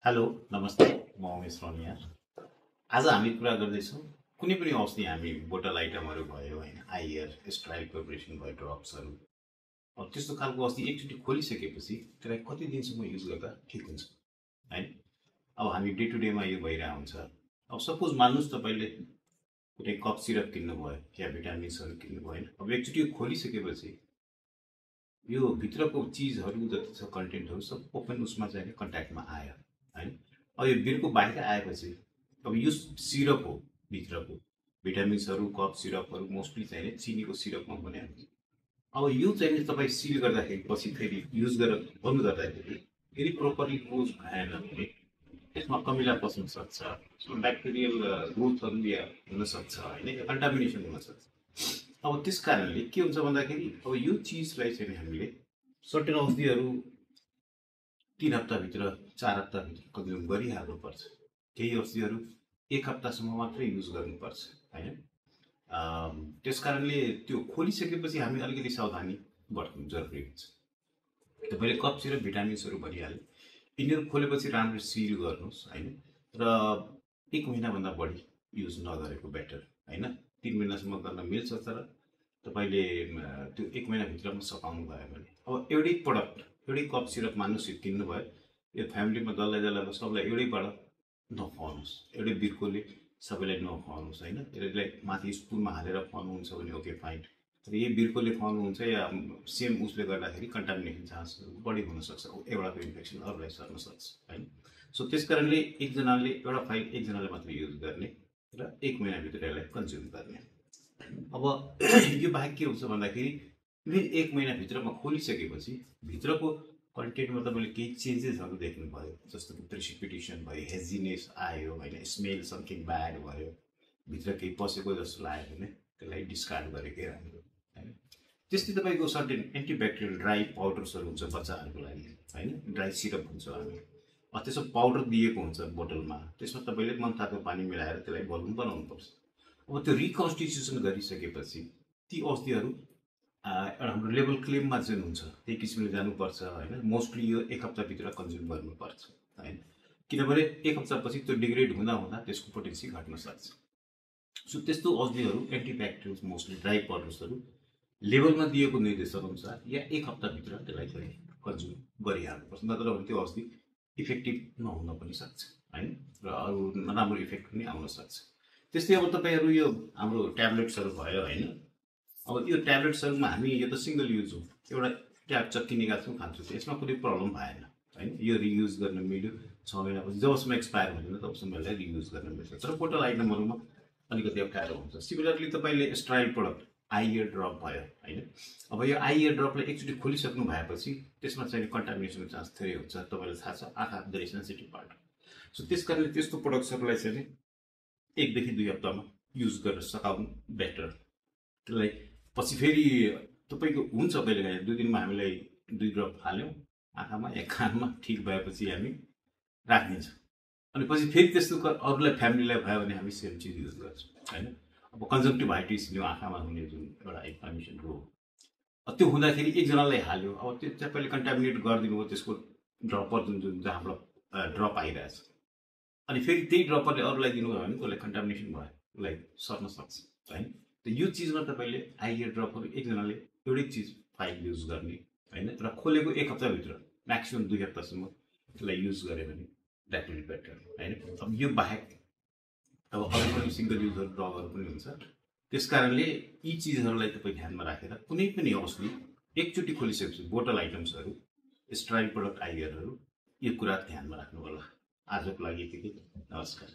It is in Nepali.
हेलो नमस्ते म उमेश रनिया। आज हामी कुरा गर्दैछौँ कुनै पनि औषधि हामी बोटल आइटमहरू भयो होइन, आइयर स्ट्राइल प्रिपरेसन भयो, ड्रप्सहरू त्यस्तो खालको औषधि एकचोटि खोलिसकेपछि त्यसलाई कति दिनसम्म युज गर्दा ठिक हुन्छ होइन। अब हामी डे टु डेमा यो भइरहेको हुन्छ। अब सपोज मान्नुहोस् तपाईँले कुनै कफ सिरप किन्नुभयो या भिटामिन्सहरू किन्नुभयो होइन, अब एकचोटि यो खोलिसकेपछि यो भित्रको चिजहरू जति छ कन्टेन्टहरू सब ओपन उसमा चाहिँ कन्ट्याक्टमा आयो होइन। अब यो बिर्को बाहिर आएपछि अब यो सिरप हो, भित्रको भिटामिन्सहरू कफ सिरपहरू मोस्टली चाहिँ चिनीको सिरपमा बनाएको। अब यो चाहिँ तपाईँ सिल गर्दाखेरि पछि फेरि युज गरेर बन्द गर्दाखेरि यदि प्रोपरली क्लोज भएन भने त्यसमा कमिला पस्न सक्छ, ब्याक्टेरियल ग्रोथहरू या हुनसक्छ होइन, कन्टामिनेसन हुनसक्छ। अब त्यस कारणले के हुन्छ भन्दाखेरि अब यो चिजलाई चाहिँ हामीले सर्टेन औषधिहरू 3 हप्ताभित्र 4 हप्ताभित्र कन्ज्युम गरिहाल्नुपर्छ। केही औषधिहरू 1 हप्तासम्म मात्रै युज गर्नुपर्छ होइन। त्यस कारणले त्यो खोलिसकेपछि हामी अलिकति सावधानी बढ्नु जरुरी हुन्छ। तपाईँले कफ सिरप भिटामिन्सहरू भनिहाल्यो, यिनीहरू खोलेपछि राम्रो सिल गर्नुहोस् होइन, र 1 महिनाभन्दा बढी युज नगरेको बेटर होइन। 3 महिनासम्म गर्न मिल्छ, तर तपाईँले त्यो 1 महिनाभित्रमा सकाउनु भयो भने अब एउटै प्रडक्ट एउटै कफ सिरप मान्नुहोस् यो किन्नुभयो, यो फ्यामिलीमा जसलाई सबलाई एउटैबाट नखुवाउनुहोस्, एउटै बिर्कोले सबैलाई नखुवाउनुहोस् होइन। यसलाई माथि स्पुनमा हालेर खुवाउनुहुन्छ भने ओके फाइन, तर यही बिर्कोले खुवाउनुहुन्छ या सेम उसले गर्दाखेरि कन्टामिनेसन चान्सहरू बढी हुनसक्छ, एउटाको इन्फेक्सन अरूलाई सर्न सक्छ होइन। सो त्यस कारणले एकजनाले एउटा फाइल एकजनाले मात्र युज गर्ने र 1 महिनाभित्र यसलाई कन्ज्युम गर्ने। अब यो बाहेक के हुन्छ भन्दाखेरि इभन 1 महिनाभित्रमा खोलिसकेपछि भित्रको कन्टेन्टमा तपाईँले केही चेन्जेसहरू देख्नुभयो, जस्तो कि प्रेसिपिटेसन भयो, हेजिनेस आयो होइन, स्मेल समथिङ ब्याड भयो, भित्र केही पसेको जस्तो लाग्यो भने त्यसलाई डिस्कार्ड गरेकै राम्रो होइन। त्यस्तै तपाईँको सर्टेन एन्टिब्याक्टेरियल ड्राई पाउडर्सहरू हुन्छ बच्चाहरूको लागि होइन, ड्राई सिरप हुन्छ हामी त्यसमा पाउडर दिएको हुन्छ बोतलमा, त्यसमा तपाईँले मनतातो पानी मिलाएर त्यसलाई बलुन बनाउनुपर्छ। अब त्यो रिकन्स्टिट्युसन गरिसकेपछि ती औषधिहरू एउटा हाम्रो लेभल क्लेममा चाहिँ हुन्छ त्यही किसिमले जानुपर्छ होइन। मोस्टली यो 1 हप्ताभित्र कन्ज्युम गर्नुपर्छ होइन, किनभने 1 हप्तापछि त्यो डिग्रेड हुँदा हुँदा त्यसको पोटेन्सी घट्न सक्छ। सो त्यस्तो औषधिहरू एन्टिब्याक्टेरियल्स मोस्टली ड्राई पाउडर्सहरू लेभलमा दिएको निर्देशअनुसार या 1 हप्ताभित्र त्यसलाई चाहिँ कन्ज्युम गरिहाल्नुपर्छ, नत्र भने त्यो औषधि इफेक्टिभ नहुन पनि सक्छ होइन, र अरू नराम्रो इफेक्ट पनि आउन सक्छ। त्यस्तै अब तपाईँहरू यो हाम्रो ट्याब्लेट्सहरू भयो होइन, अब यो ट्याब्लेट्सहरूमा हामी यो त सिङ्गल युज हो, एउटा ट्याब चक्की निकाल्छौँ खान्छौँ, यसमा कुनै प्रब्लम भएन होइन। यो रियुज गर्न मिल्यो 6 महिनापछि, जबसम्म एक्सपायर हुँदैन तबसम्म यसलाई रियुज गर्न मिल्छ, तर बोटल आइटमहरूमा अलिकति अप्ठ्यारो हुन्छ। सिमिलरली तपाईँले स्ट्राइल प्रडक्ट आइयर ड्रप भयो होइन, अब यो आइयर ड्रपलाई एकचोटि खोलिसक्नु भएपछि त्यसमा चाहिँ कन्टामिनेसनको चान्स धेरै हुन्छ, तपाईँलाई थाहा छ आँखा धेरै सेन्सिटिभ पार्ट। सो त्यस कारणले त्यस्तो प्रडक्ट्सहरूलाई चाहिँ 1 देखि 2 हप्तामा युज गर्न सकाउनु बेटर। त्यसलाई पछि फेरि तपाईँको हुन्छ कहिलेकाहीँ 2 दिनमा हामीलाई 2 ड्रप हाल्यौँ आँखामा या कानमा, ठिक भएपछि हामी राखिदिन्छौँ, अनि पछि फेरि त्यस्तो अरूलाई फ्यामिलीलाई भयो भने हामी सेम चिज युज गर्छौँ होइन। अब कन्जङ्क्टिभाइटिस यो आँखामा हुने जुन एउटा इन्फ्लामेसन रोग, त्यो हुँदाखेरि एकजनालाई हाल्यो, अब त्यो तपाईँले कन्टामिनेट गरिदिनु हो त्यसको ड्रपर जुन जहाँबाट ड्रप आइरहेछ, अनि फेरि त्यही ड्रपरले अरूलाई दिनुभयो भने उसलाई कन्टामिनेसन भयो, उसलाई सर्न सक्छ होइन। त यो चिजमा तपाईँले आइयर ड्रपहरू एकजनाले एउटै चिज फाइल युज गर्ने होइन, र खोलेको 1 हप्ताभित्र म्याक्सिमम् 2 हप्तासम्म त्यसलाई युज गऱ्यो भने द्याट विल बेटर होइन। अब यो बाहेक अब अरू पनि सिङ्गल युजहरू ड्रपहरू पनि हुन्छ, त्यस कारणले यी चिजहरूलाई तपाईँ ध्यानमा राखेर कुनै पनि औषधि एकचोटि खोलिसकेपछि बोटल आइटम्सहरू स्ट्राइल प्रडक्ट आइयरहरू यो कुरा ध्यानमा राख्नु होला। आजको लागि यति, नमस्कार।